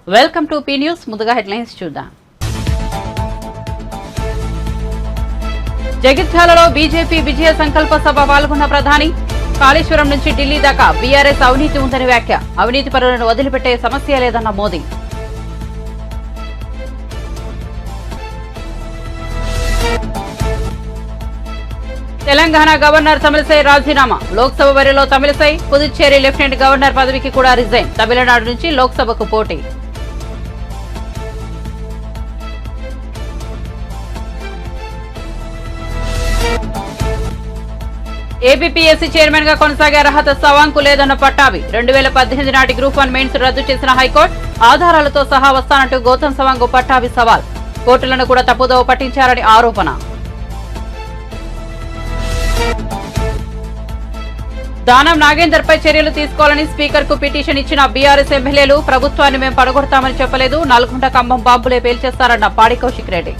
Welcome to P news. ముందుగా headlines చూద్దాం. జగిత్యాలలో బీజేపీ విజయ సంకల్ప సభ పాల్గొన్న ప్రధాని. కాళేశ్వరం నుంచి ఢిల్లీ దాకా బీఆర్ఎస్ అవినీతి ఉందని వ్యాఖ్య. అవినీతి పరులను వదిలిపెట్టే సమస్య లేదన్న మోదీ. తెలంగాణ గవర్నర్ తమిళసై రాజీనామా. లోక్సభ బరిలో తమిళసై. పుదుచ్చేరి లెఫ్టినెంట్ గవర్నర్ పదవికి కూడా రిజైన్. తమిళనాడు నుంచి లోక్సభకు పోటీ. ఏపీపీఎస్సీ చైర్మన్ గా కొనసాగే అర్హత సవాంకు లేదన్న పట్టాభి. 2018 నాటి గ్రూప్ 1 మెయిన్స్ రద్దు చేసిన హైకోర్టు. ఆధారాలతో సహా వస్తానంటూ గౌతమ్ సవాంగ్ పట్టాభి సవాల్. కోర్టులను కూడా తప్పుదోవ పట్టించారని ఆరోపణ. దానం నాగేందర్ పై చర్యలు తీసుకోవాలని స్పీకర్ కు పిటిషన్ ఇచ్చిన బీఆర్ఎస్ ఎమ్మెల్యేలు. ప్రభుత్వాన్ని మేము పడగొడతామని చెప్పలేదు. నల్గొండ ఖమ్మం బాంబులే పేల్చేస్తారన్న పాడి కౌశిక్ రెడ్డి.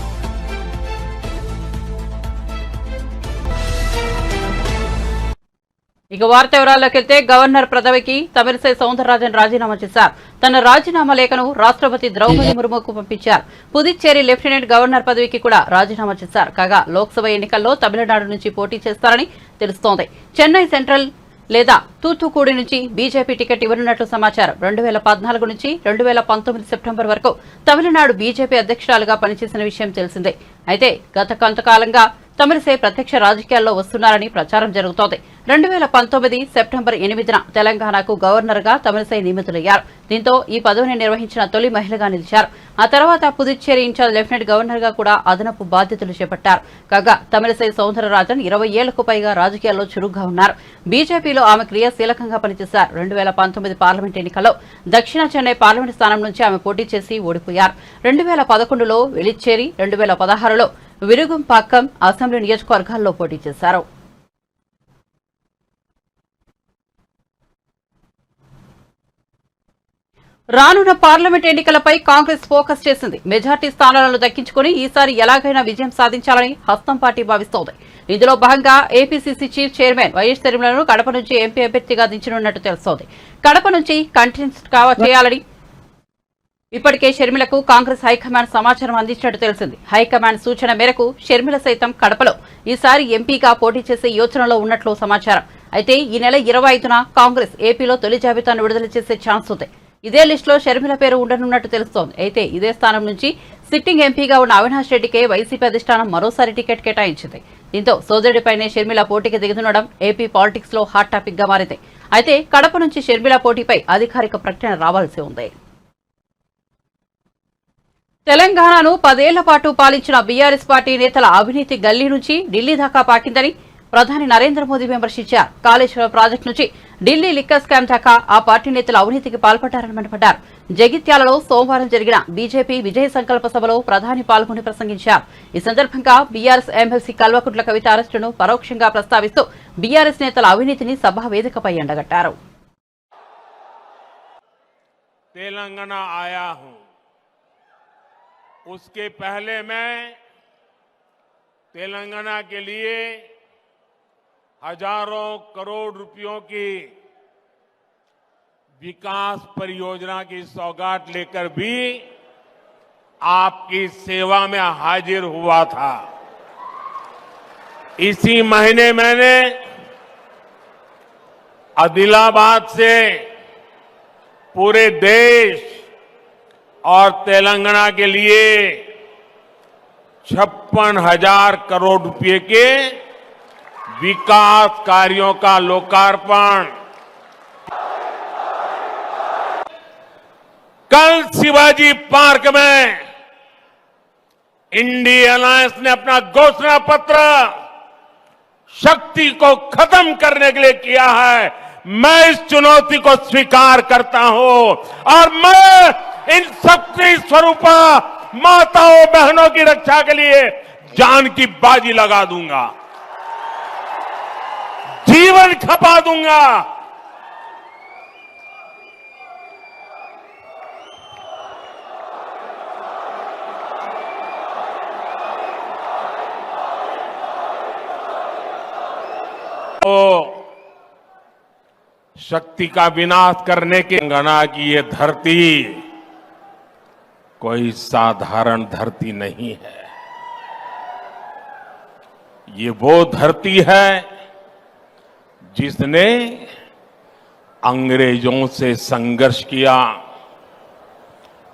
ఇక వార్త వివరాల్లోకి వెళ్తే గవర్నర్ పదవికి తమిళసై సౌందరరాజన్ రాజీనామా చేశారు. తన రాజీనామా లేఖను రాష్ట్రపతి ద్రౌపది ముర్ముకు పంపించారు. పుదుచ్చేరి లెఫ్టినెంట్ గవర్నర్ పదవికి కూడా రాజీనామా చేశారు. కాగా లోక్సభ ఎన్నికల్లో తమిళనాడు నుంచి పోటీ చేస్తారని తెలుస్తోంది. చెన్నై సెంట్రల్ లేదా తూత్తుకూడి నుంచి బీజేపీ టికెట్ ఇవ్వనున్నట్లు సమాచారం. 2014 నుంచి 2019 సెప్టెంబర్ వరకు తమిళనాడు బీజేపీ అధ్యక్షురాలుగా పనిచేసిన విషయం తెలిసిందే. అయితే గత కొంతకాలంగా తమిళసై ప్రత్యక్ష రాజకీయాల్లో వస్తున్నారని ప్రచారం జరుగుతోంది. 2019 సెప్టెంబర్ 8న తెలంగాణకు గవర్నర్ గా తమిళసై నియమితులయ్యారు. దీంతో ఈ పదవిని నిర్వహించిన తొలి మహిళగా నిలిచారు. ఆ తర్వాత పుదుచ్చేరి ఇన్ఛార్జ్ లెఫ్టినెంట్ గవర్నర్ గా కూడా అదనపు బాధ్యతలు చేపట్టారు. కాగా తమిళసై సౌందరరాజన్ 20 ఏళ్లకు పైగా రాజకీయాల్లో చురుగ్గా ఉన్నారు. బీజేపీలో ఆమె క్రియాశీలకంగా పనిచేశారు. 2019 పార్లమెంట్ ఎన్నికల్లో దక్షిణ చెన్నై పార్లమెంట్ స్థానం నుంచి ఆమె పోటీ చేసి ఓడిపోయారు. 2011లో వెలిచ్చేరి, 2016లో విరుగుంపాక్కం అసెంబ్లీ నియోజకవర్గాల్లో పోటీ చేశారు. రానున్న పార్లమెంట్ ఎన్నికలపై కాంగ్రెస్ ఫోకస్ చేసింది. మెజార్టీ స్థానాలను దక్కించుకుని ఈసారి ఎలాగైనా విజయం సాధించాలని హస్తం పార్టీ భావిస్తోంది. ఇందులో భాగంగా ఏపీసీసీ చీఫ్ చైర్మన్ వైఎస్ తిరుమలను కడప నుంచి ఎంపీ అభ్యర్థిగా దించనున్నట్టు తెలుస్తోంది. కడప నుంచి కంటెస్ట్ చేయాలని ఇప్పటికే షర్మిలకు కాంగ్రెస్ హైకమాండ్ సమాచారం అందించినట్టు తెలిసింది. హైకమాండ్ సూచన మేరకు షర్మిల సైతం కడపలో ఈసారి ఎంపీగా పోటీ చేసే యోచనలో ఉన్నట్లు సమాచారం. అయితే ఈ నెల 25న కాంగ్రెస్ ఏపీలో తొలి జాబితాను విడుదల చేసే ఛాన్స్ ఉంది. ఇదే లిస్టులో షర్మిల పేరు ఉండనున్నట్టు తెలుస్తోంది. అయితే ఇదే స్థానం నుంచి సిట్టింగ్ ఎంపీగా ఉన్న అవినాష్ రెడ్డికే వైసీపీ అధిష్టానం మరోసారి టికెట్ కేటాయించింది. దీంతో సోదరుడిపైనే షర్మిల పోటీకి దిగుతుండడం ఏపీ పాలిటిక్స్ లో హాట్ టాపిక్ గా మారింది. అయితే కడప నుంచి షర్మిల పోటీపై అధికారిక ప్రకటన రావాల్సి ఉంది. తెలంగాణను 10 ఏళ్ల పాటు పాలించిన బీఆర్ఎస్ పార్టీ నేతల అవినీతి గల్లీ నుంచి ఢిల్లీ దాకా పాకిందని ప్రధాని నరేంద్ర మోదీ విమర్శించారు. కాళేశ్వరం ప్రాజెక్టు నుంచి ఢిల్లీ లిక్కర్ స్కామ్ దాకా ఆ పార్టీ నేతలు అవినీతికి పాల్పడ్డారని మండిపడ్డారు. జగిత్యాలలో సోమవారం జరిగిన బీజేపీ విజయ సంకల్ప సభలో ప్రధాని పాల్గొని ప్రసంగించారు. ఈ సందర్భంగా బీఆర్ఎస్ ఎమ్మెల్సీ కల్వకుంట్ల కవిత అరెస్టును పరోక్షంగా ప్రస్తావిస్తూ బీఆర్ఎస్ నేతల అవినీతిని సభా వేదికపై ఎండగట్టారు. उसके पहले मैं तेलंगाना के लिए हजारों करोड़ रुपयों की विकास परियोजना की सौगात लेकर भी आपकी सेवा में हाजिर हुआ था। इसी महीने मैंने आदिलाबाद से पूरे देश और तेलंगाना के लिए 56,000 करोड़ रुपए के विकास कार्यों का लोकार्पण। कल शिवाजी पार्क में इंडिया अलायंस ने अपना घोषणा पत्र शक्ति को खत्म करने के लिए किया है। मैं इस चुनौती को स्वीकार करता हूं और मैं इन शक्ति स्वरूप माताओं बहनों की रक्षा के लिए जान की बाजी लगा दूंगा, जीवन खपा दूंगा। तो शक्ति का विनाश करने के तेलंगाना की ये धरती कोई साधारण धरती नहीं है। ये वो धरती है जिसने अंग्रेजों से संघर्ष किया,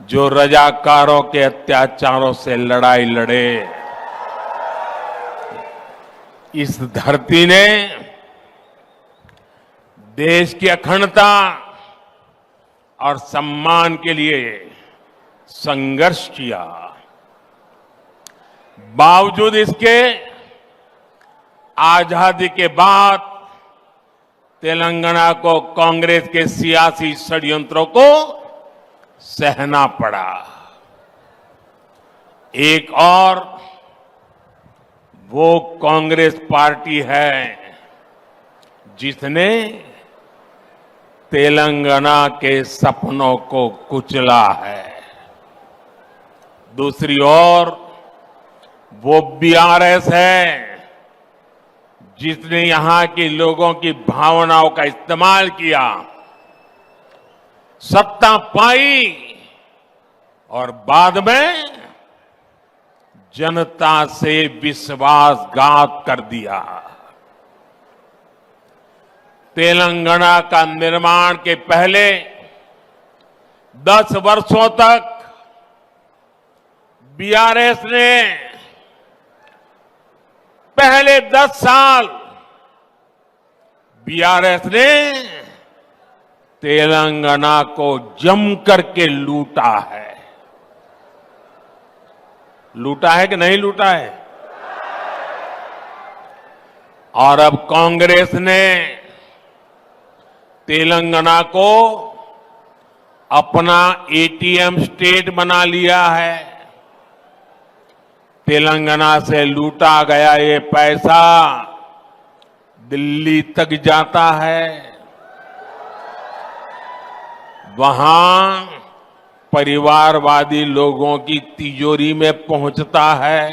जो रजाकारों के अत्याचारों से लड़ाई लड़े। इस धरती ने देश की अखंडता और सम्मान के लिए संघर्ष किया। बावजूद इसके आजादी के बाद तेलंगाना को कांग्रेस के सियासी षड्यंत्रों को सहना पड़ा। एक और वो कांग्रेस पार्टी है जिसने तेलंगाना के सपनों को कुचला है। दूसरी ओर वो बीआरएस है जिसने यहां के लोगों की भावनाओं का इस्तेमाल किया, सत्ता पाई और बाद में जनता से विश्वासघात कर दिया। तेलंगाना का निर्माण के पहले 10 वर्षों तक बीआरएस ने पहले 10 साल बीआरएस ने तेलंगाना को जम करके लूटा है। लूटा है कि नहीं लूटा है? और अब कांग्रेस ने तेलंगाना को अपना एटीएम स्टेट बना लिया है। तेलंगाना से लूटा गया ये पैसा दिल्ली तक जाता है, वहां परिवारवादी लोगों की तिजोरी में पहुंचता है।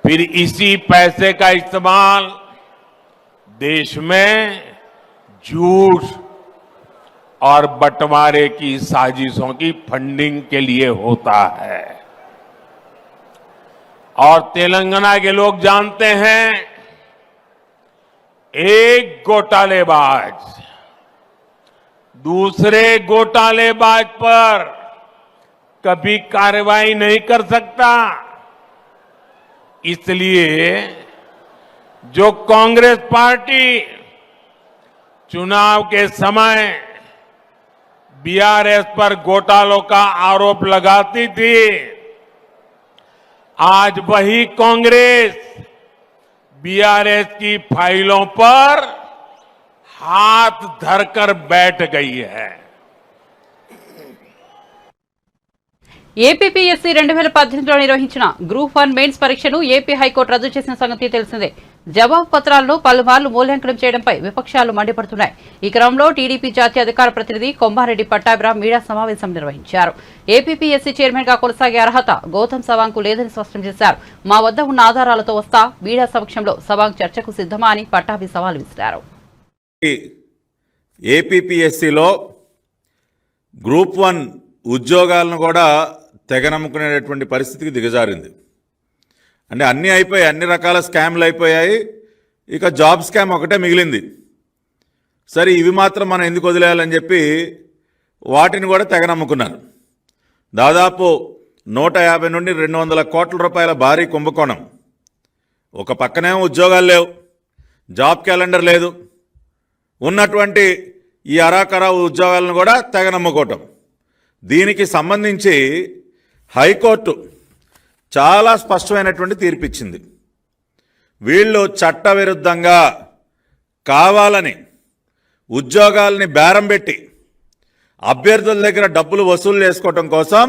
फिर इसी पैसे का इस्तेमाल देश में झूठ और बंटवारे की साजिशों की फंडिंग के लिए होता है। और तेलंगाना के लोग जानते हैं, एक घोटालेबाज दूसरे घोटालेबाज पर कभी कार्रवाई नहीं कर सकता। इसलिए जो कांग्रेस पार्टी चुनाव के समय बीआरएस पर घोटालों का आरोप लगाती थी, आज वही कांग्रेस बीआरएस की फाइलों पर हाथ धरकर बैठ गई है। ఏపీపీఎస్సీ 2018లో నిర్వహించిన గ్రూప్ 1 మెయిన్స్ పరీక్షను ఏపీ హైకోర్టు రద్దు చేసిన సంగతి తెలిసిందే. జవాబు పత్రాలను పలుమార్లు మూల్యాంకనం చేయడంపై విపక్షాలు మండిపడుతున్నాయి. ఈ క్రమంలో టీడీపీ జాతీయ అధికార ప్రతినిధి కొమ్మారెడ్డి పట్టాభిరామ్ మీడియా సమావేశం నిర్వహించారు. ఏపీపీఎస్సీ చైర్మన్ గా కొనసాగే అర్హత గౌతమ్ సవాంగ్ కు లేదని స్పష్టం చేశారు. మా వద్ద ఉన్న ఆధారాలతో వస్తా మీడియా సమక్షంలో సవాంగ్ చర్చకు సిద్ధమా అని పట్టాభి సవాల్ విసిరారు. ఏపీపీఎస్సీలో గ్రూప్ 1 ఉద్యోగాలను కూడా తెగనమ్ముకునేటటువంటి పరిస్థితికి దిగజారింది. అంటే అన్నీ అయిపోయాయి, అన్ని రకాల స్కామ్లు అయిపోయాయి, ఇక జాబ్ స్కామ్ ఒకటే మిగిలింది. సరే ఇవి మాత్రం మనం ఎందుకు వదిలేయాలని చెప్పి వాటిని కూడా తెగనమ్ముకున్నారు. దాదాపు 150 నుండి 200 కోట్ల రూపాయల భారీ కుంభకోణం. ఒక పక్కనేమో ఉద్యోగాలు లేవు, జాబ్ క్యాలెండర్ లేదు, ఉన్నటువంటి ఈ అరాకరా ఉద్యోగాలను కూడా తెగనమ్ముకోవటం. దీనికి సంబంధించి హైకోర్టు చాలా స్పష్టమైనటువంటి తీర్పిచ్చింది. వీళ్ళు చట్టవిరుద్ధంగా కావాలని ఉద్యోగాలని బేరం పెట్టి అభ్యర్థుల దగ్గర డబ్బులు వసూలు చేసుకోవటం కోసం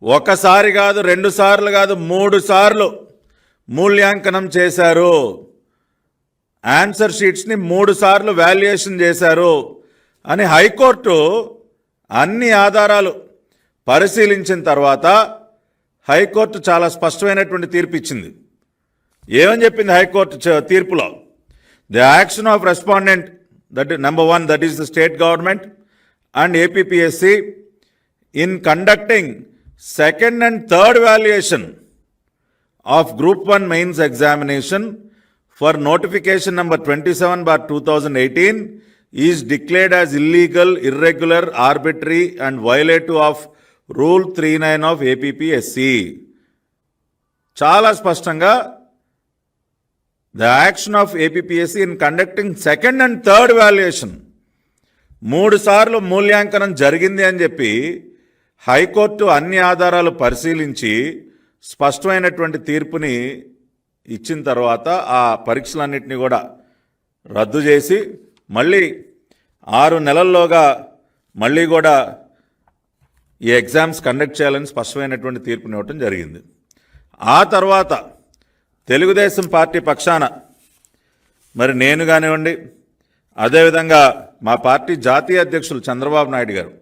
ఒకసారి కాదు, 2 సార్లు కాదు, 3 సార్లు మూల్యాంకనం చేశారు. ఆన్సర్ షీట్స్ని 3 సార్లు వాల్యుయేషన్ చేశారు అని హైకోర్టు అన్ని ఆధారాలు పరిశీలించిన తర్వాత హైకోర్టు చాలా స్పష్టమైనటువంటి తీర్పు ఇచ్చింది. ఏమని చెప్పింది హైకోర్టు తీర్పులో? The action of respondent, that number 1, that is the state government and APPSC in conducting second and third valuation of Group 1 mains examination for notification number 27/2018 is declared as illegal, irregular, arbitrary and violative of Rule 39 of APPSC. చాలా స్పష్టంగా the action of APPSC in conducting second and third valuation 3 సార్లు మూల్యాంకనం జరిగింది అని చెప్పి high court అన్ని ఆధారాలు పరిశీలించి స్పష్టమైనటువంటి తీర్పుని ఇచ్చిన తర్వాత ఆ పరీక్షలన్నింటినీ కూడా రద్దు చేసి మళ్ళీ 6 నెలల్లోగా మళ్ళీ కూడా ఈ ఎగ్జామ్స్ కండక్ట్ చేయాలని స్పష్టమైనటువంటి తీర్పుని ఇవ్వటం జరిగింది. ఆ తర్వాత తెలుగుదేశం పార్టీ పక్షాన మరి నేను కానివ్వండి, అదేవిధంగా మా పార్టీ జాతీయ అధ్యక్షులు చంద్రబాబు నాయుడు గారు,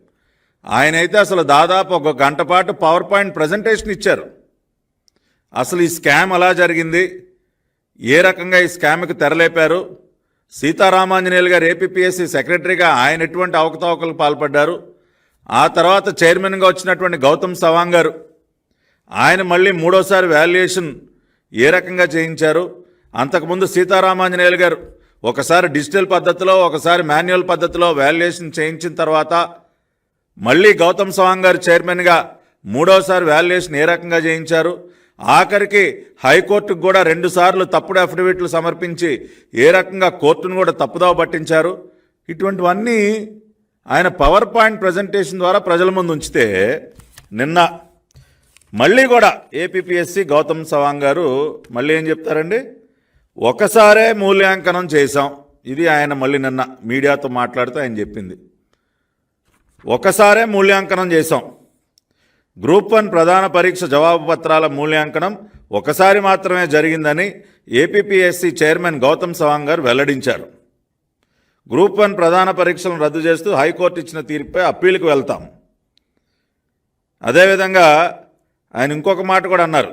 ఆయనైతే అసలు దాదాపు 1 గంట పాటు పవర్ పాయింట్ ప్రజెంటేషన్ ఇచ్చారు. అసలు ఈ స్కామ్ ఎలా జరిగింది, ఏ రకంగా ఈ స్కామ్కి తెరలేపారు, సీతారామాంజనేయులు గారు ఏపీపీఎస్సీ సెక్రటరీగా ఆయన ఎటువంటి అవకతవకలకు పాల్పడ్డారు, ఆ తర్వాత చైర్మన్గా వచ్చినటువంటి గౌతమ్ సవాంగ్ గారు ఆయన మళ్ళీ 3వసారి వాల్యుయేషన్ ఏ రకంగా చేయించారు, అంతకుముందు సీతారామాంజనేయులు గారు ఒకసారి డిజిటల్ పద్ధతిలో ఒకసారి మాన్యువల్ పద్ధతిలో వాల్యుయేషన్ చేయించిన తర్వాత మళ్ళీ గౌతమ్ సవాంగ్ గారు చైర్మన్గా 3వసారి వాల్యుయేషన్ ఏ రకంగా చేయించారు, ఆఖరికి హైకోర్టుకు కూడా 2 సార్లు తప్పుడు అఫిడవిట్లు సమర్పించి ఏ రకంగా కోర్టును కూడా తప్పుదోవ పట్టించారు. ఇటువంటివన్నీ ఆయన పవర్ పాయింట్ ప్రజెంటేషన్ ద్వారా ప్రజల ముందు ఉంచితే నిన్న మళ్ళీ కూడా ఏపీపీఎస్సీ గౌతమ్ సవాంగ్ గారు మళ్ళీ ఏం చెప్తారండి, ఒకసారే మూల్యాంకనం చేశాం. ఇది ఆయన మళ్ళీ నిన్న మీడియాతో మాట్లాడుతూ ఆయన చెప్పింది. ఒకసారే మూల్యాంకనం చేశాం. గ్రూప్ 1 ప్రధాన పరీక్ష జవాబు పత్రాల మూల్యాంకనం ఒకసారి మాత్రమే జరిగిందని ఏపీపీఎస్సీ చైర్మన్ గౌతమ్ సవాంగ్ గారు వెల్లడించారు. గ్రూప్ 1 ప్రధాన పరీక్షలను రద్దు చేస్తూ హైకోర్టు ఇచ్చిన తీర్పుపై అప్పీలుకు వెళ్తాం. అదేవిధంగా ఆయన ఇంకొక మాట కూడా అన్నారు,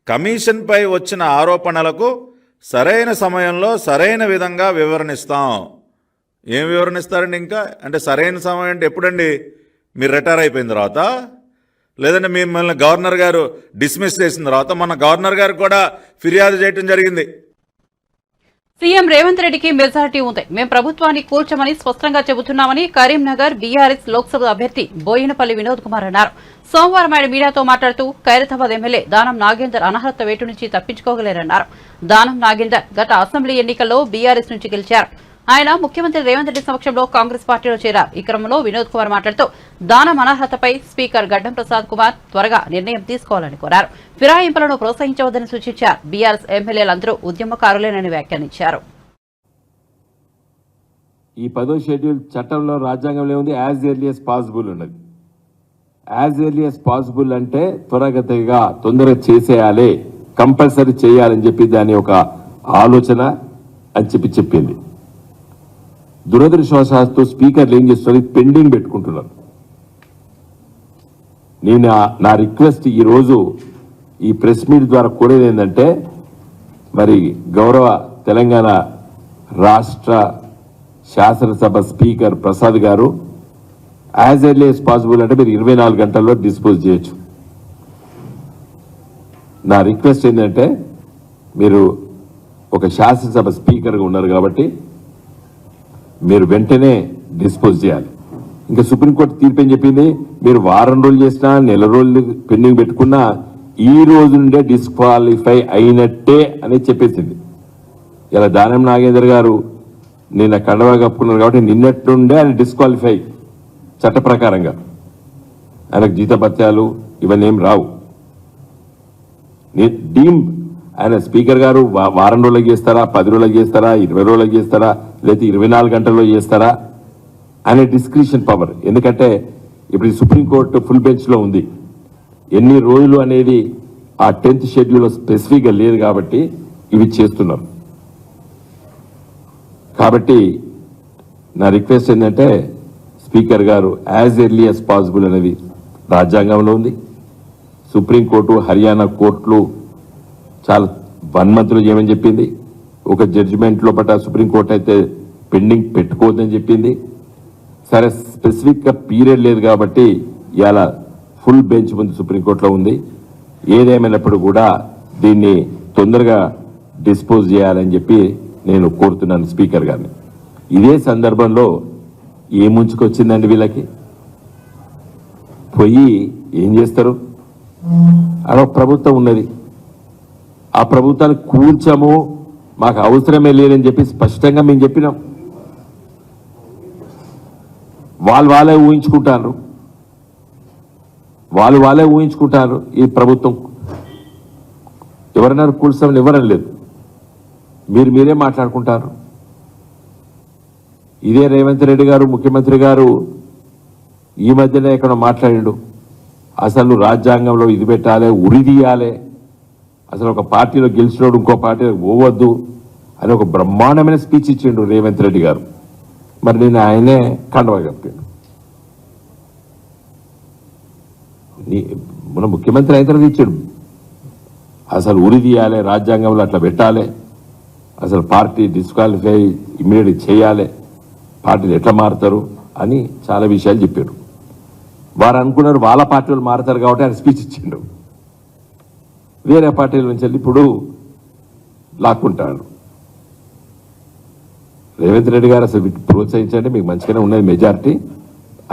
కమిషన్పై వచ్చిన ఆరోపణలకు సరైన సమయంలో సరైన విధంగా వివరణిస్తాం. ఏం వివరణిస్తారండి? ఇంకా అంటే సరైన సమయం అంటే ఎప్పుడండి? మీరు రిటైర్ అయిపోయిన తర్వాత, లేదంటే మిమ్మల్ని గవర్నర్ గారు డిస్మిస్ చేసిన తర్వాత. మన గవర్నర్ గారు కూడా ఫిర్యాదు చేయడం జరిగింది. సీఎం రేవంత్ రెడ్డికి మెజారిటీ ఉంది, మేం ప్రభుత్వాన్ని కూల్చమని స్పష్టంగా చెబుతున్నామని కరీంనగర్ బీఆర్ఎస్ లోక్సభ అభ్యర్థి బోయినపల్లి వినోద్ కుమార్ అన్నారు. సోమవారం ఆయన మీడియాతో మాట్లాడుతూ ఖైరతాబాద్ ఎమ్మెల్యే దానం నాగేందర్ అనర్హత వేటు నుంచి తప్పించుకోగలేరన్నారు. దానం నాగేందర్ గత అసెంబ్లీ ఎన్నికల్లో బీఆర్ఎస్ నుంచి గెలిచారు. ఆయన ముఖ్యమంత్రి రేవంత్ రెడ్డి సమక్షంలో కాంగ్రెస్ పార్టీలో చేరారు. ఈ క్రమంలో వినోద్ కుమార్ మాట్లాడుతూ దానం అనర్హతపై స్పీకర్ గడ్డం ప్రసాద్ కుమార్ త్వరగా నిర్ణయం తీసుకోవాలని కోరారు. ఫిరాయింపులను ప్రోత్సహించవద్దని సూచించారు. బీఆర్ఎస్ ఎమ్మెల్యేలందరూ ఉద్యమకారులేనని వ్యాఖ్యానించారు. ఈ 10వ షెడ్యూల్ చట్టంలో రాజ్యాంగంలో ఉంది, యాజ్ ఎర్లీ యాజ్ పాసిబుల్ ఉన్నది. యాజ్ ఎర్లీ యాజ్ పాసిబుల్ అంటే త్వరగతిగా తొందరగా చేసేయాలి, కంపల్సరీ చేయాలని చెప్పి దాని ఒక ఆలోచన అని చెప్పింది. దురదృష్టవశాత్తు స్పీకర్లు ఏం చేస్తున్నారు, పెండింగ్ పెట్టుకుంటున్నారు. నేను నా రిక్వెస్ట్ ఈరోజు ఈ ప్రెస్ మీట్ ద్వారా కోరేది ఏంటంటే, మరి గౌరవ తెలంగాణ రాష్ట్ర శాసనసభ స్పీకర్ ప్రసాద్ గారు యాజ్ ఎర్లీ యాజ్ పాసిబుల్ అంటే మీరు 24 గంటల్లో డిస్పోజ్ చేయొచ్చు. నా రిక్వెస్ట్ ఏంటంటే, మీరు ఒక శాసనసభ స్పీకర్గా ఉన్నారు కాబట్టి మీరు వెంటనే డిస్పోజ్ చేయాలి. ఇంకా సుప్రీంకోర్టు తీర్పు ఏం చెప్పింది, మీరు వారం రోజులు చేసినా నెల రోజులు పెండింగ్ పెట్టుకున్నా ఈ రోజు నుండే డిస్క్వాలిఫై అయినట్టే అని చెప్పేసింది. ఇలా దానం నాగేందర్ గారు నిన్న కండవా కప్పుకున్నారు కాబట్టి నిన్నటి నుండే ఆయన డిస్క్వాలిఫై చట్ట ప్రకారంగా. ఆయనకు జీతభత్యాలు ఇవన్నీ ఏం రావు. డీమ్ ఆయన స్పీకర్ గారు వారం రోజులకు చేస్తారా, 10 రోజులకు చేస్తారా, 20 రోజులకు చేస్తారా, లేదా 24 గంటల్లో చేస్తారా అనే డిస్క్రిషన్ పవర్. ఎందుకంటే ఇప్పుడు సుప్రీంకోర్టు ఫుల్ బెంచ్లో ఉంది. ఎన్ని రోజులు అనేది ఆ 10th షెడ్యూల్లో స్పెసిఫిక్గా లేదు కాబట్టి ఇవి చేస్తున్నారు. కాబట్టి నా రిక్వెస్ట్ ఏంటంటే, స్పీకర్ గారు యాజ్ ఎర్లీ యాజ్ పాసిబుల్ అనేది రాజ్యాంగంలో ఉంది. సుప్రీంకోర్టు, హర్యానా కోర్టులు చాలా 1 మంత్లో చేయమని చెప్పింది. ఒక జడ్జిమెంట్ లోపల సుప్రీంకోర్టు అయితే పెండింగ్ పెట్టుకోవద్దని చెప్పింది. సరే స్పెసిఫిక్గా పీరియడ్ లేదు కాబట్టి ఇవాళ ఫుల్ బెంచ్ ముందు సుప్రీంకోర్టులో ఉంది. ఏదేమైనప్పుడు కూడా దీన్ని తొందరగా డిస్పోజ్ చేయాలని చెప్పి నేను కోరుతున్నాను స్పీకర్ గారిని. ఇదే సందర్భంలో ఏ ముంచుకొచ్చిందండి వీళ్ళకి? పోయి ఏం చేస్తారు? అదొక ప్రభుత్వం ఉన్నది, ఆ ప్రభుత్వాన్ని కూర్చము, మాకు అవసరమే లేదని చెప్పి స్పష్టంగా మేము చెప్పినాం. వాళ్ళే ఊహించుకుంటారు, వాళ్ళే ఊహించుకుంటారు. ఈ ప్రభుత్వం ఎవరన్నా కూల్చామని ఎవరని లేదు, మీరే మాట్లాడుకుంటారు. ఇదే రేవంత్ రెడ్డి గారు ముఖ్యమంత్రి గారు ఈ మధ్యనే ఇక్కడ మాట్లాడిండు, అసలు రాజ్యాంగంలో ఇది పెట్టాలి, ఉరి తీయాలి, అసలు ఒక పార్టీలో గెలిచినోడు ఇంకో పార్టీలో పోవద్దు అని ఒక బ్రహ్మాండమైన స్పీచ్ ఇచ్చిండు రేవంత్ రెడ్డి గారు. మరి నేను ఆయనే కండవా కప్పాడు. మన ముఖ్యమంత్రి అయిన తర్వాత ఇచ్చాడు, అసలు ఉరి తీయాలి, రాజ్యాంగంలో అట్లా పెట్టాలి, అసలు పార్టీ డిస్క్వాలిఫై ఇమ్మీడియట్ చేయాలి, పార్టీలు ఎట్లా మారుతారు అని చాలా విషయాలు చెప్పారు. వారు అనుకున్నారు వాళ్ళ పార్టీలు మారుతారు కాబట్టి ఆయన స్పీచ్ ఇచ్చిండు. వేరే పార్టీల నుంచి వెళ్ళి ఇప్పుడు లాక్కుంటాడు. రేవంత్ రెడ్డి గారు అసలు ప్రోత్సహించండి, మీకు మంచిగానే ఉన్నది మెజారిటీ,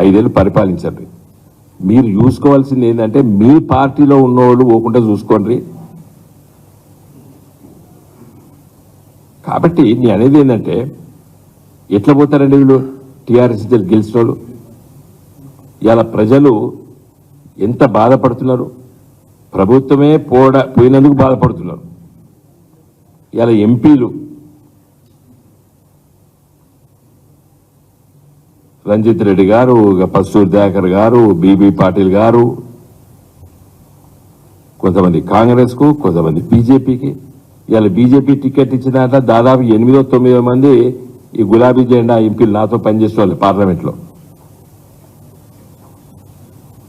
5 ఏళ్ళు పరిపాలించండి. మీరు చూసుకోవాల్సింది ఏంటంటే మీ పార్టీలో ఉన్నవాళ్ళు పోకుండా చూసుకోండి. కాబట్టి నీ అనేది ఏంటంటే ఎట్లా పోతారండి వీళ్ళు టీఆర్ఎస్ గెలిచిన వాళ్ళు? ఇలా ప్రజలు ఎంత బాధపడుతున్నారు, ప్రభుత్వమే పోయినందుకు బాధపడుతున్నారు. ఇలా ఎంపీలు రంజిత్ రెడ్డి గారు, పస్తూరి దయాకర్ గారు, బీబీ పాటిల్ గారు, కొంతమంది కాంగ్రెస్కు, కొంతమంది బీజేపీకి. ఇలా బీజేపీ టికెట్ ఇచ్చిన దాంట్లో దాదాపు 8-9 మంది ఈ గులాబీ జెండా ఎంపీలు నాతో పనిచేసే వాళ్ళు పార్లమెంట్లో.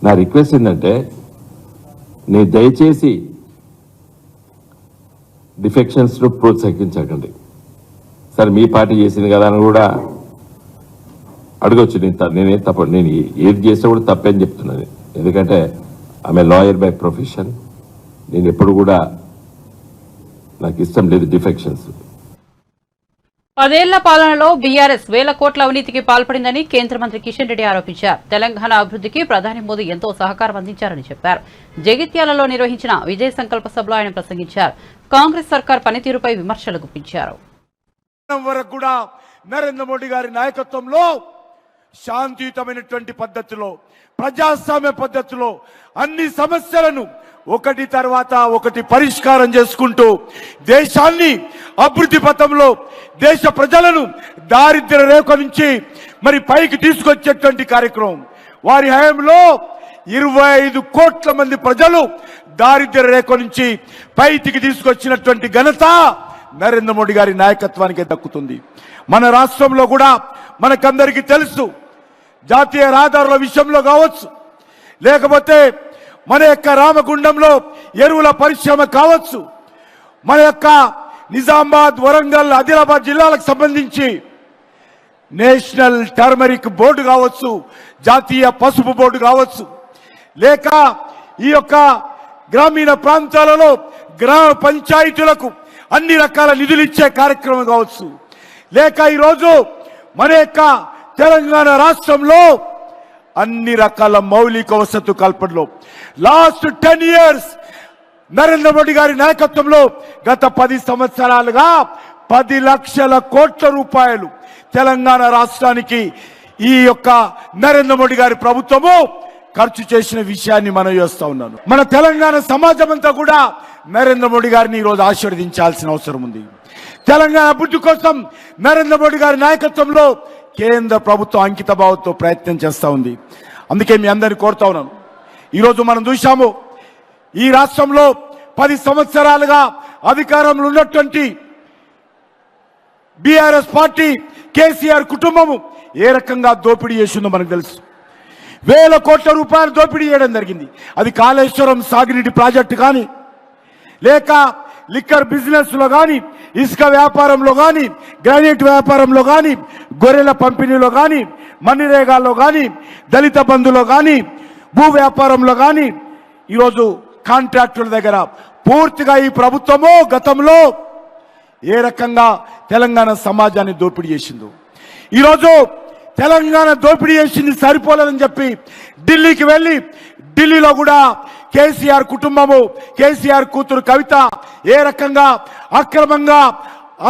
నా రిక్వెస్ట్ ఏంటంటే నేను దయచేసి డిఫెక్షన్స్ ను ప్రోత్సహించకండి. సరే మీ పార్టీ చేసింది కదా అని కూడా అడగొచ్చు, నేనేం తప్ప, నేను ఏది చేస్తే కూడా తప్పని చెప్తున్నాను. ఎందుకంటే ఆమె లాయర్ బై ప్రొఫెషన్, నేను ఎప్పుడు కూడా నాకు ఇష్టం లేదు డిఫెక్షన్స్. 10 ఏళ్ల పాలనలో బీఆర్ఎస్ వేల కోట్ల అవినీతికి పాల్పడిందని కేంద్ర మంత్రి కిషన్ రెడ్డి ఆరోపించారు. తెలంగాణ అభివృద్ధికి ప్రధాని మోదీ ఎంతో సహకారం అందించారని చెప్పారు. జగిత్యాలలో నిర్వహించిన విజయ సంకల్ప సభలో ఆయన ప్రసంగించారు. కాంగ్రెస్ సర్కార్ పనితీరుపై విమర్శలు గుప్పించారు. నరేంద్ర మోడీ గారి నాయకత్వంలో శాంతియుతమైనటువంటి పద్ధతిలో, ప్రజాస్వామ్య పద్ధతిలో అన్ని సమస్యలను ఒకటి తర్వాత ఒకటి పరిష్కారం చేసుకుంటూ దేశాన్ని అభివృద్ధి పథంలో, దేశ ప్రజలను దారిద్ర్య రేఖ నుంచి మరి పైకి తీసుకొచ్చేటువంటి కార్యక్రమం. వారి హయాంలో 25 కోట్ల మంది ప్రజలు దారిద్ర్య రేఖ నుంచి పైకి తీసుకొచ్చినటువంటి ఘనత నరేంద్ర మోడీ గారి నాయకత్వానికి దక్కుతుంది. మన రాష్ట్రంలో కూడా మనకందరికీ తెలుసు, జాతీయ రహదారుల విషయంలో కావచ్చు, లేకపోతే మన యొక్క రామగుండంలో ఎరువుల పరిశ్రమ కావచ్చు, మన యొక్క నిజామాబాద్, వరంగల్, ఆదిలాబాద్ జిల్లాలకు సంబంధించి నేషనల్ టర్మరిక్ బోర్డు కావచ్చు, జాతీయ పసుపు బోర్డు కావచ్చు, లేక ఈ యొక్క గ్రామీణ ప్రాంతాలలో గ్రామ పంచాయతీలకు అన్ని రకాల నిధులు ఇచ్చే కార్యక్రమం కావచ్చు, లేక ఈరోజు మన యొక్క తెలంగాణ రాష్ట్రంలో అన్ని రకాల మౌలిక వసతు కల్పనలో లాస్ట్ 10 years నరేంద్ర మోడీ గారి నాయకత్వంలో గత 10 సంవత్సరాలుగా 10 లక్షల కోట్ల రూపాయలు తెలంగాణ రాష్ట్రానికి ఈ యొక్క నరేంద్ర మోడీ గారి ప్రభుత్వము ఖర్చు చేసిన విషయాన్ని మనం చేస్తా ఉన్నాను. మన తెలంగాణ సమాజం అంతా కూడా నరేంద్ర మోడీ గారిని ఈరోజు ఆశీర్వదించాల్సిన అవసరం ఉంది. తెలంగాణ అభివృద్ధి కోసం నరేంద్ర మోడీ గారి నాయకత్వంలో కేంద్ర ప్రభుత్వం అంకిత భావంతో ప్రయత్నం చేస్తూ ఉంది. అందుకే మీ అందరినీ కోరుతా ఉన్నాను, ఈరోజు మనం చూశాము ఈ రాష్ట్రంలో 10 సంవత్సరాలుగా అధికారంలో ఉన్నటువంటి బీఆర్ఎస్ పార్టీ, కేసీఆర్ కుటుంబము ఏ రకంగా దోపిడీ చేసిందో మనకు తెలుసు. వేల కోట్ల రూపాయలు దోపిడీ చేయడం జరిగింది. అది కాళేశ్వరం సాగునీటి ప్రాజెక్టు కానీ, లేక లిక్కర్ బిజినెస్ లో కానీ, ఇసుక వ్యాపారంలో కానీ, గ్రానైట్ వ్యాపారంలో కానీ, గొర్రెల పంపిణీలో కానీ, మన్నిరేగాల్లో కానీ, దళిత బంధులో కానీ, భూ వ్యాపారంలో కానీ, ఈరోజు కాంట్రాక్టుల దగ్గర పూర్తిగా ఈ ప్రభుత్వము గతంలో ఏ రకంగా తెలంగాణ సమాజాన్ని దోపిడీ చేసిందో, ఈరోజు తెలంగాణ దోపిడీ చేసింది సరిపోలేదని చెప్పి ఢిల్లీకి వెళ్ళి, ఢిల్లీలో కూడా కేసీఆర్ కుటుంబము, కేసీఆర్ కూతురు కవిత ఏ రకంగా అక్రమంగా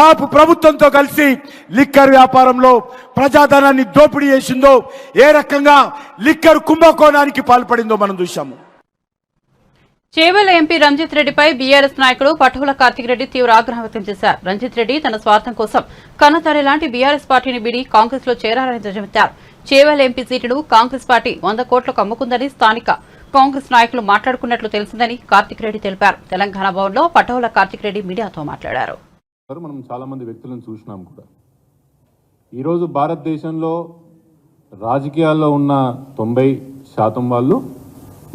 ఆపు ప్రభుత్వంతో కలిసి లిక్కర్ వ్యాపారంలో ప్రజాధనాన్ని దోపిడీ చేసిందో, ఏ రకంగా లిక్కర్ కుంభకోణానికి పాల్పడిందో మనం చూశాము. చేవెళ్ల ఎంపీ రంజిత్ రెడ్డిపై బీఆర్ఎస్ నాయకుడు పట్టుల కార్తిక్ రెడ్డి తీవ్ర ఆగ్రహం వ్యక్తం చేశారు. రంజిత్ రెడ్డి తన స్వార్థం కోసం కన్నతల్లి లాంటి బీఆర్ఎస్ పార్టీని బిడి కాంగ్రెస్ లో చేరారని ధ్వజమెత్తారు. చేవెళ్ల ఎంపీ సీటును కాంగ్రెస్ పార్టీ 100 కోట్లకు అమ్ముకుందని స్థానిక కాంగ్రెస్ నాయకులు మాట్లాడుకున్నట్లు తెలిసిందని కార్తిక్ రెడ్డి తెలిపారు. తెలంగాణ భవన్లో పట్టుల కార్తిక్ రెడ్డి మీడియాతో మాట్లాడారు. మనం చాలా మంది వ్యక్తులను చూసినాం కూడా. ఈరోజు భారతదేశంలో రాజకీయాల్లో ఉన్న 90% వాళ్ళు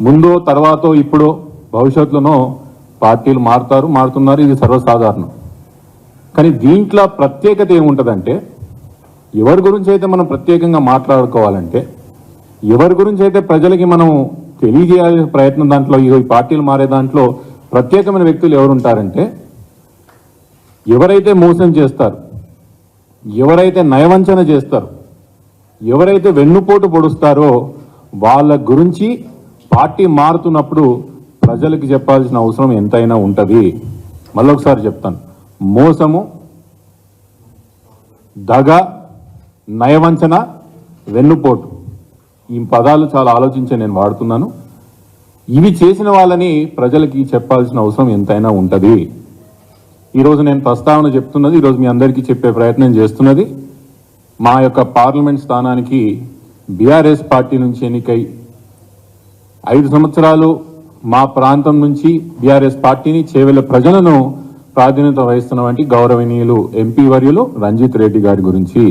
ముందో తర్వాతో ఇప్పుడో భవిష్యత్తులోనో పార్టీలు మారుతున్నారు. ఇది సర్వసాధారణం. కానీ దీంట్లో ప్రత్యేకత ఏముంటుందంటే, ఎవరి గురించి అయితే మనం ప్రత్యేకంగా మాట్లాడుకోవాలంటే, ఎవరి గురించి అయితే ప్రజలకి మనం తెలియజేయాల్సిన ప్రయత్నం, దాంట్లో ఈ పార్టీలు మారే దాంట్లో ప్రత్యేకమైన వ్యక్తులు ఎవరుంటారంటే, ఎవరైతే మోసం చేస్తారు, ఎవరైతే నయవంచన చేస్తారు, ఎవరైతే వెన్నుపోటు పొడుస్తారో వాళ్ళ గురించి పార్టీ మారుతున్నప్పుడు ప్రజలకు చెప్పాల్సిన అవసరం ఎంతైనా ఉంటుంది. మళ్ళొకసారి చెప్తాను, మోసము, దగ, నయవంచన, వెన్నుపోటు, ఈ పదాలు చాలా ఆలోచించి నేను వాడుతున్నాను. ఇవి చేసిన వాళ్ళని ప్రజలకి చెప్పాల్సిన అవసరం ఎంతైనా ఉంటుంది. ఈరోజు నేను ప్రస్తావన చెప్తున్నది, ఈరోజు మీ అందరికీ చెప్పే ప్రయత్నం చేస్తున్నది, మా యొక్క పార్లమెంట్ స్థానానికి బీఆర్ఎస్ పార్టీ నుంచి ఎన్నికై 5 సంవత్సరాలు మా ప్రాంతం నుంచి బీఆర్ఎస్ పార్టీని, చేవెళ్ల ప్రజలను ప్రాధాన్యత వహిస్తున్నటువంటి గౌరవనీయులు ఎంపీ వర్యులు రంజిత్ రెడ్డి గారి గురించి.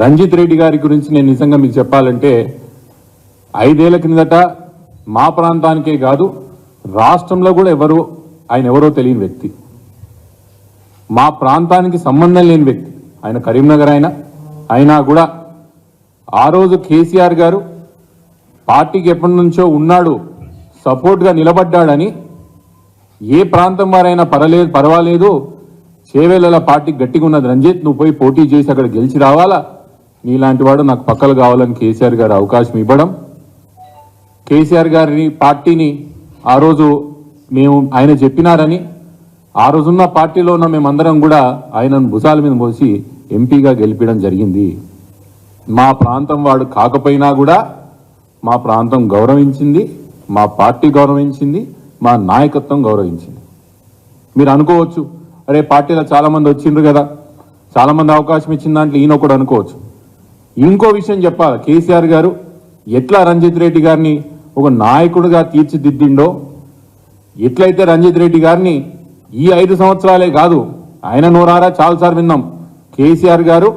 రంజిత్ రెడ్డి గారి గురించి నేను నిజంగా మీకు చెప్పాలంటే, 5 ఏళ్ల కిందట మా ప్రాంతానికే కాదు రాష్ట్రంలో కూడా ఆయన ఎవరో తెలియని వ్యక్తి, మా ప్రాంతానికి సంబంధం లేని వ్యక్తి. ఆయన కరీంనగర్ అయినా కూడా ఆ రోజు కేసీఆర్ గారు పార్టీకి ఎప్పటి నుంచో ఉన్నాడు, సపోర్ట్గా నిలబడ్డాడని, ఏ ప్రాంతం వారైనా పర్వాలేదు, చేవేళ్ల పార్టీ గట్టిగా ఉన్నది రంజిత్, నువ్వు పోయి పోటీ చేసి అక్కడ గెలిచి రావాలా, నీలాంటి వాడు నాకు పక్కలు కావాలని కేసీఆర్ గారు అవకాశం ఇవ్వడం, కేసీఆర్ గారిని పార్టీని ఆ రోజు ఆయన చెప్పినారని, ఆ రోజున్న పార్టీలో ఉన్న మేమందరం కూడా ఆయనను భుజాల మీద మోసి ఎంపీగా గెలిపించడం జరిగింది. మా ప్రాంతం వాడు కాకపోయినా కూడా మా ప్రాంతం గౌరవించింది, మా పార్టీ గౌరవించింది, మా నాయకత్వం గౌరవించింది. మీరు అనుకోవచ్చు, అరే పార్టీలో చాలా మంది వచ్చిండ్రు కదా, చాలా మంది అవకాశం ఇచ్చిన దాంట్లో ఈయన ఒకడు అనుకోవచ్చు. ఇంకో విషయం చెప్పాలి, కేసీఆర్ గారు ఎట్లా రంజిత్ రెడ్డి గారిని ఒక నాయకుడిగా తీర్చిదిద్దిండో, ఎట్లయితే రంజిత్ రెడ్డి గారిని ఈ 5 సంవత్సరాలే కాదు, ఆయన నోరారా చాలాసార్లు విన్నాం, కేసీఆర్ గారు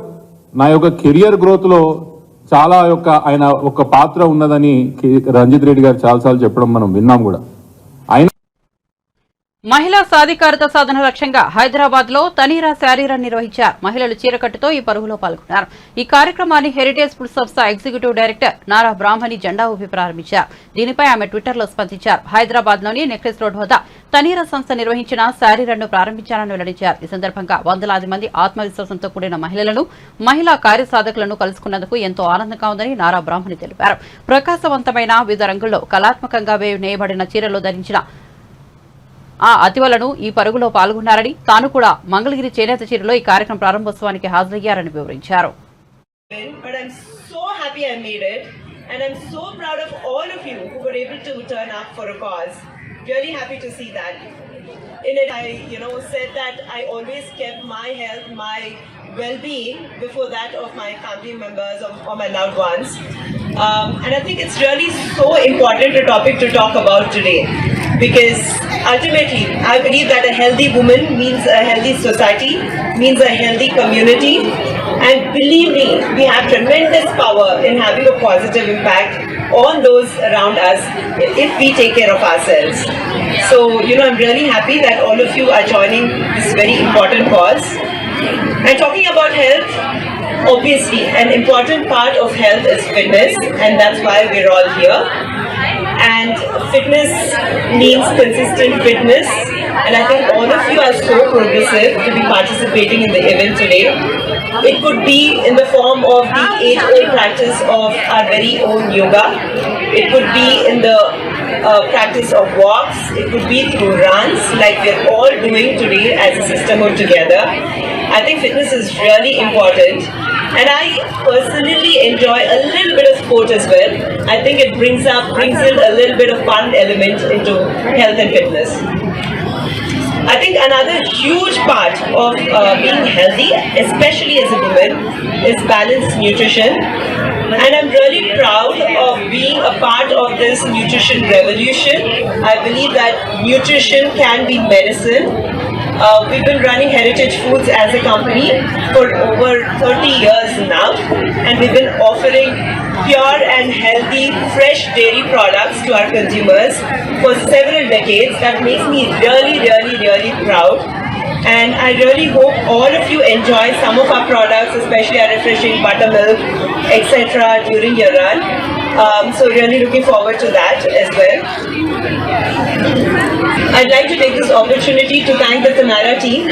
నా యొక్క కెరియర్ గ్రోత్ లో చాలా ఆయన ఒక పాత్ర ఉన్నదని రంజిత్ రెడ్డి గారు చాలాసార్లు చెప్పడం మనం విన్నాం కూడా. మహిళా సాధికారత సాధన లక్ష్యంగా హైదరాబాద్ లో తనీరా శారీరన్ నిర్వహించారు. మహిళలు చీరకట్టుతో ఈ పరుగులో పాల్గొన్నారు. ఈ కార్యక్రమాన్ని హెరిటేజ్ ఫుడ్ సంస్థ ఎగ్జిక్యూటివ్ డైరెక్టర్ నారా బ్రాహ్మణి జెండా ఊపి ప్రారంభించారు. దీనిపై ఆమె ట్విట్టర్లో స్పందించారు. హైదరాబాద్ లోని నెక్లెస్ రోడ్ వద్ద తనీరా సంస్థ నిర్వహించిన శారీరన్ ను ప్రారంభించారని వెల్లడించారు. ఈ సందర్భంగా వందలాది మంది ఆత్మవిశ్వాసంతో కూడిన మహిళలను, మహిళా కార్యసాధకులను కలుసుకున్నందుకు ఎంతో ఆనందంగా ఉందని నారా బ్రాహ్మణి తెలిపారు. ప్రకాశవంతమైన వివిధ రంగుల్లో కళాత్మకంగా నేయబడిన చీరలు ధరించిన ఆ అతివలను ఈ పరుగులో పాల్గొన్నారని, తాను కూడా మంగళగిరి చేనేత చీరలో ఈ కార్యక్రమ ప్రారంభోత్సవానికి హాజరయ్యారని వివరించారు. But I'm so happy I made it, and I'm so proud of all of you who were able to turn up for a cause. Really happy to see that. In it, I said that I always kept my health, my well-being before that of my family members or my loved ones. And I think it's really so important a topic to talk about today, because ultimately I believe that a healthy woman means a healthy society, means a healthy community, and believe me, we have tremendous power in having a positive impact on those around us if we take care of ourselves. So, I'm really happy that all of you are joining this very important cause. And talking about health, Obviously, an important part of health is fitness, and that's why we're all here. And fitness means consistent fitness, and I think all of you are so progressive to be participating in the event today. It could be in the form of the age-old practice of our very own yoga. It could be in the practice of walks. It could be through runs, like we're all doing today as a sisterhood together. I think fitness is really important, and I personally enjoy a little bit of sport as well. I think it brings in a little bit of fun element into health and fitness. I think another huge part of being healthy, especially as a woman, is balanced nutrition. And I'm really proud of being a part of this nutrition revolution. I believe that nutrition can be medicine. We've been running Heritage Foods as a company for over 30 years now, and we've been offering pure and healthy fresh dairy products to our consumers for several decades. That makes me really proud. And I really hope all of you enjoy some of our products, especially our refreshing buttermilk, etc. during your run. So really looking forward to that as well. I'd like to take this opportunity to thank the Kanara team.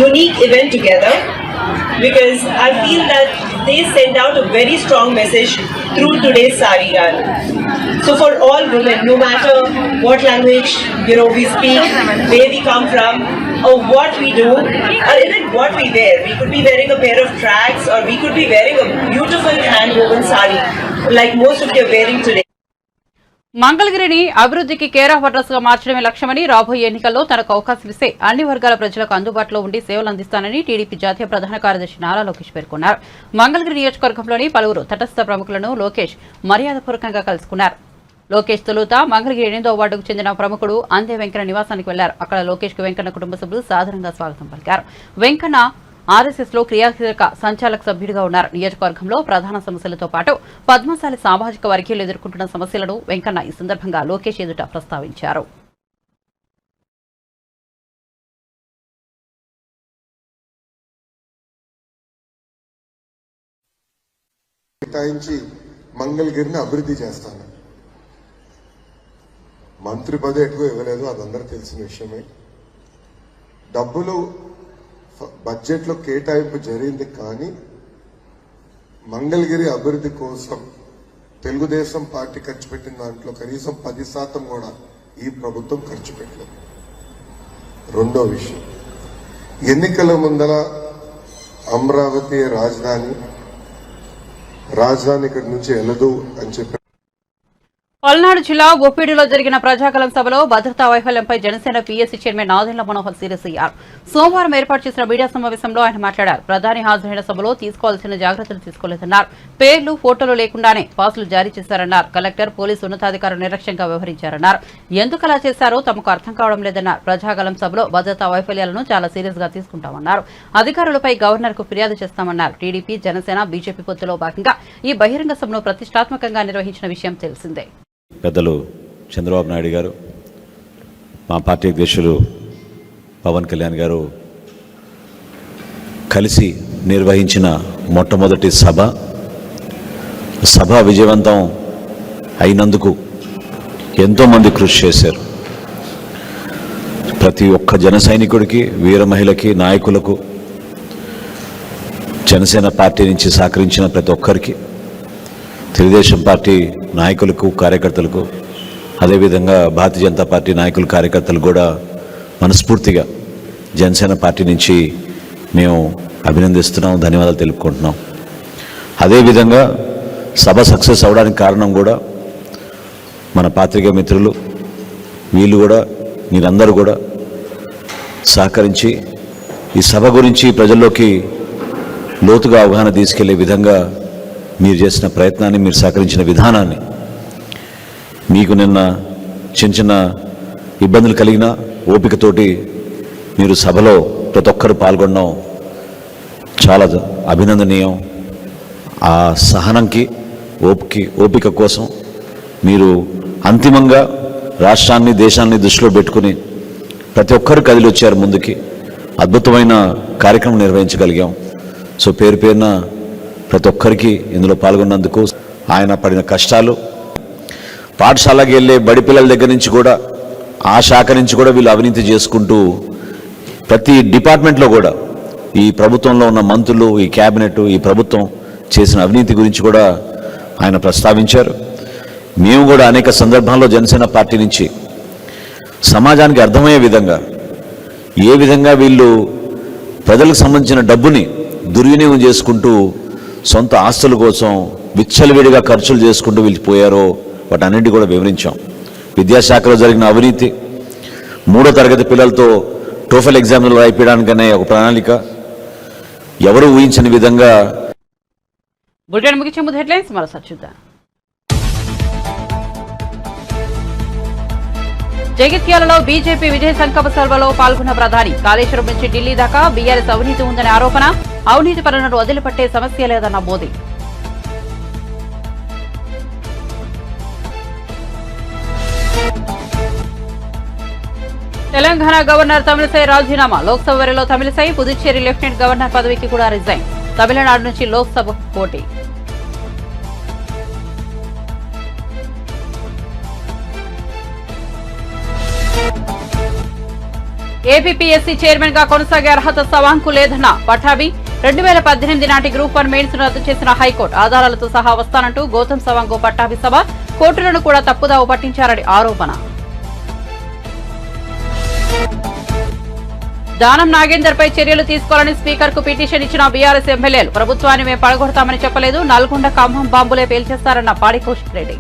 Unique event together, because I feel that they send out a very strong message through today's Sari Run. So for all women, no matter what language we speak, where we come from, or what we do, or even what we wear. We could be wearing a pair of tracks, or we could be wearing a beautiful hand-woven sari, like most of you are wearing today. మంగళగిరిని అభివృద్ధికి care of address గా మార్చడమే లక్ష్యమని రాబోయే ఎన్నికల్లో తనకు అవకాశం ఇస్తే అన్ని వర్గాల ప్రజలకు అందుబాటులో ఉండి సేవలు అందిస్తానని టీడీపీ జాతీయ ప్రధాన కార్యదర్శి నారా లోకేష్ పేర్కొన్నారు. మంగళగిరి నియోజకవర్గంలోని పలువురు తటస్థ ప్రముఖులను లోకేష్ మర్యాదపూర్వకంగా కలుసుకున్నారు. లోకేష్ తొలుత మంగళగిరి 8వ వార్డుకు చెందిన ప్రముఖుడు అందే వెంకన్న నివాసానికి వెళ్లారు. అక్కడ లోకేష్ కు వెంకన్న కుటుంబ సభ్యులు సాధారణంగా స్వాగతం పలికారు. వెంకన్న ఆర్ఎస్ఎస్ లో క్రియాశీలక సంచాలక సభ్యుడిగా ఉన్నారు. నియోజకవర్గంలో ప్రధాన సమస్యలతో పాటు పద్మశాలి సామాజిక వర్గీయులు ఎదుర్కొంటున్న సమస్యలను వెంకన్న ఈ సందర్భంగా లోకేష్ ఎదుట ప్రస్తావించారు. మంగళగిరిని అభివృద్ధి చేస్తాను. మంత్రి పదవి ఎక్కువ ఇవ్వలేదు, అదందరూ తెలిసిన విషయమే. డబ్బులు బడ్జెట్ లో కేటాయింపు జరిగింది, కానీ మంగళగిరి అభివృద్ధి కోసం తెలుగుదేశం పార్టీ ఖర్చు పెట్టిన దాంట్లో కనీసం 10% కూడా ఈ ప్రభుత్వం ఖర్చు పెట్టలేదు. రెండో విషయం, ఎన్నికల ముందర అమరావతి రాజధాని ఇక్కడి నుంచి వెళ్ళదు అని చెప్పి పల్నాడు జిల్లా బొప్పిడిలో జరిగిన ప్రజాగలం సభలో భద్రతా వైఫల్యంపై Janasena PSC chairman Nadendla Manohar serious అయ్యారు. సోమవారం ఏర్పాటు చేసిన మీడియా సమావేశంలో ఆయన మాట్లాడారు. ప్రధాని హాజరైన సభలో తీసుకోవాల్సిన జాగ్రత్తలు తీసుకోలేదన్నారు. పేర్లు, ఫోటోలు లేకుండానే పాసులు జారీ చేశారన్నారు. కలెక్టర్, పోలీసు ఉన్నతాధికారులు నిర్లక్ష్యంగా వ్యవహరించారన్నారు. ఎందుకు అలా చేశారో తమకు అర్థం కావడం లేదన్నారు. ప్రజాగలం సభలో భద్రతా వైఫల్యాలను చాలా సీరియస్ గా తీసుకుంటామన్నారు. అధికారులపై గవర్నర్ కు ఫిర్యాదు చేస్తామన్నారు. టీడీపీ, జనసేన, బీజేపీ పొత్తులో భాగంగా ఈ బహిరంగ సభను ప్రతిష్టాత్మకంగా నిర్వహించిన విషయం తెలిసిందే. పెద్దలు చంద్రబాబు నాయుడు గారు, మా పార్టీ అధ్యక్షులు పవన్ కళ్యాణ్ గారు కలిసి నిర్వహించిన మొట్టమొదటి సభ విజయవంతం అయినందుకు ఎంతోమంది కృషి చేశారు. ప్రతి ఒక్క జన సైనికుడికి, వీర మహిళకి, నాయకులకు, జనసేన పార్టీ నుంచి సహకరించిన ప్రతి ఒక్కరికి, తెలుగుదేశం పార్టీ నాయకులకు, కార్యకర్తలకు, అదేవిధంగా భారతీయ జనతా పార్టీ నాయకులు, కార్యకర్తలు కూడా మనస్ఫూర్తిగా జనసేన పార్టీ నుంచి మేము అభినందిస్తున్నాం, ధన్యవాదాలు తెలుపుకుంటున్నాం. అదేవిధంగా సభ సక్సెస్ అవడానికి కారణం కూడా మన పాత్రికేయ మిత్రులు, వీళ్ళు కూడా, మీరందరూ కూడా సహకరించి ఈ సభ గురించి ప్రజల్లోకి లోతుగా అవగాహన తీసుకెళ్లే విధంగా మీరు చేసిన ప్రయత్నాన్ని, మీరు సహకరించిన విధానాన్ని, మీకు నిన్న చిన్న చిన్న ఇబ్బందులు కలిగిన ఓపికతోటి మీరు సభలో ప్రతి ఒక్కరు పాల్గొనడం చాలా అభినందనీయం. ఆ సహనంకి, ఓపిక కోసం మీరు అంతిమంగా రాష్ట్రాన్ని, దేశాన్ని దృష్టిలో పెట్టుకుని ప్రతి ఒక్కరు కదిలి వచ్చారు ముందుకి. అద్భుతమైన కార్యక్రమం నిర్వహించగలిగాం. సో పేరున ప్రతి ఒక్కరికి ఇందులో పాల్గొన్నందుకు, ఆయన పడిన కష్టాలు, పాఠశాలకి వెళ్ళే బడి పిల్లల దగ్గర నుంచి కూడా, ఆ శాఖ నుంచి కూడా వీళ్ళు అవినీతి చేసుకుంటూ ప్రతి డిపార్ట్మెంట్లో కూడా ఈ ప్రభుత్వంలో ఉన్న మంత్రులు, ఈ క్యాబినెట్, ఈ ప్రభుత్వం చేసిన అవినీతి గురించి కూడా ఆయన ప్రస్తావించారు. మేము కూడా అనేక సందర్భాల్లో జనసేన పార్టీ నుంచి సమాజానికి అర్థమయ్యే విధంగా ఏ విధంగా వీళ్ళు ప్రజలకు సంబంధించిన డబ్బుని దుర్వినియోగం చేసుకుంటూ సొంత ఆస్తుల కోసం విచ్చలవిడిగా ఖర్చులు చేసుకుంటూ వీళ్ళు పోయారో వాటన్నింటి కూడా వివరించాం. విద్యాశాఖలో జరిగిన అవినీతి, 3వ తరగతి పిల్లలతో టోఫెల్ ఎగ్జామ్లు రాయిపోయడానికనే ఒక ప్రణాళిక, ఎవరు ఊహించని విధంగా. బులెటిన్ ముగించే ముందు హెడ్లైన్స్ మరోసారి చూద్దాం. జగిత్యాలలో బీజేపీ విజయ సంకల్ప సభలో పాల్గొన్న ప్రధాని. కాళేశ్వరం నుంచి ఢిల్లీ దాకా బీఆర్ఎస్ అవినీతి ఉందనే ఆరోపణ. అవినీతి పనులను వదిలిపట్టే సమస్య లేదన్న మోదీ. తెలంగాణ గవర్నర్ తమిళసై రాజీనామా. లోక్సభ వరిలో తమిళసై పుదుచ్చేరి లెఫ్టినెంట్ గవర్నర్ పదవికి కూడా రిజైన్. తమిళనాడు నుంచి లోక్సభకు పోటీ. ఏపీపీఎస్సీ చైర్మన్ గా కొనసాగే అర్హత సవాంకు లేదన్న పఠాభి. 2018 నాటి గ్రూప్ 1 మెయిన్స్ రద్దు చేసిన హైకోర్టు. ఆధారాలతో సహా వస్తానంటూ గౌతమ్ సవాంగ్ పట్టాభి సభ. కోర్టులను కూడా తప్పుదావ పట్టించారని ఆరోపణ. దానం నాగేందర్ పై చర్యలు తీసుకోవాలని స్పీకర్ కు పిటిషన్ ఇచ్చిన బీఆర్ఎస్ ఎమ్మెల్యేలు. ప్రభుత్వాన్ని మేము పడగొడతామని చెప్పలేదు, నల్గొండ ఖమ్మం బాంబులే పేల్చేస్తారన్న పాడి కౌశిక్ రెడ్డి.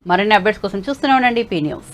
మరిన్ని అప్డేట్స్ కోసం చూస్తూనే ఉండండి పీ న్యూస్.